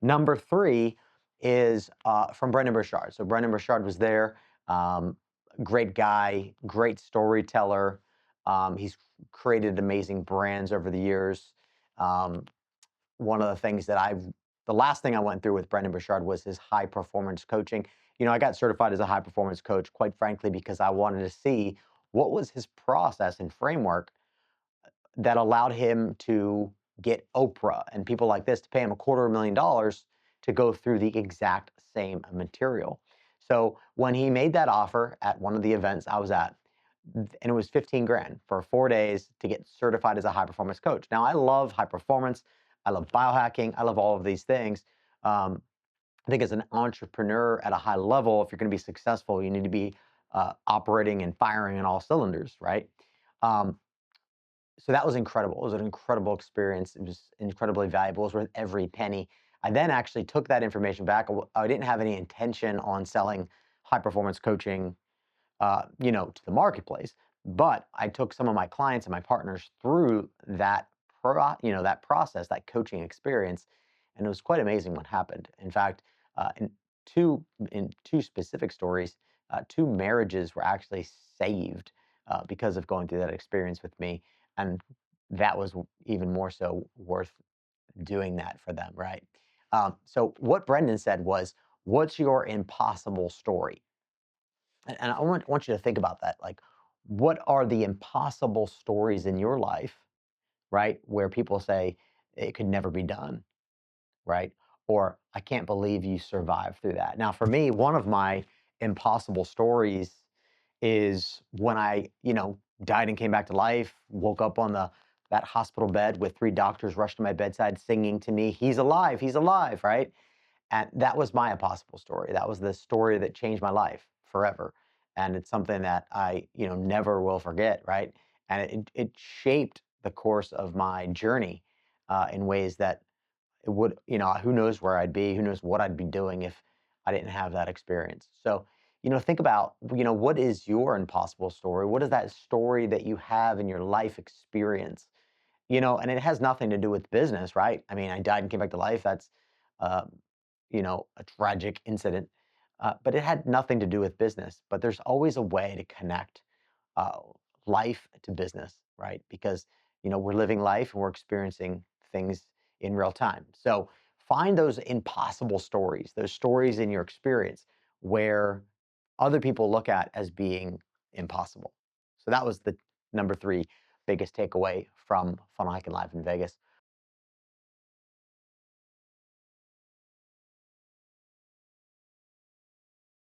Number three is from Brendan Burchard. So Brendan Burchard was there. Um, Great guy, great storyteller. He's created amazing brands over the years. Um, One of the things that the last thing I went through with Brendan Burchard was his high performance coaching. I got certified as a high performance coach, quite frankly, because I wanted to see what was his process and framework that allowed him to get Oprah and people like this to pay him $250,000 to go through the exact same material. So when he made that offer at one of the events I was at, and it was 15 grand for 4 days to get certified as a high performance coach. Now, I love high performance. I love biohacking. I love all of these things. Um, I think as an entrepreneur at a high level, if you're going to be successful, you need to be operating and firing on all cylinders, right? Um, so that was incredible. It was an incredible experience. It was incredibly valuable. It was worth every penny. I then actually took that information back. I didn't have any intention on selling high performance coaching, to the marketplace, but I took some of my clients and my partners through that process, that coaching experience, and it was quite amazing what happened. In fact, in two specific stories, two marriages were actually saved because of going through that experience with me, and that was even more so worth doing that for them, right? So what Brendan said was, "What's your impossible story?" And I want you to think about that. Like, what are the impossible stories in your life, right? Where people say it could never be done, right? Or I can't believe you survived through that. Now, for me, one of my impossible stories is when I died and came back to life, woke up on that hospital bed with three doctors rushed to my bedside singing to me, he's alive, right? And that was my impossible story. That was the story that changed my life forever. And it's something that I never will forget, right? And it shaped the course of my journey in ways that it would, who knows where I'd be, who knows what I'd be doing if I didn't have that experience. So, think about, what is your impossible story? What is that story that you have in your life experience? And it has nothing to do with business, right? I mean, I died and came back to life. That's, uh, a tragic incident, but it had nothing to do with business. But there's always a way to connect uh, life to business, right? Because we're living life and we're experiencing things in real time. So find those impossible stories, those stories in your experience where other people look at as being impossible. So that was the number three biggest takeaway from Fun Hiking Live in Vegas.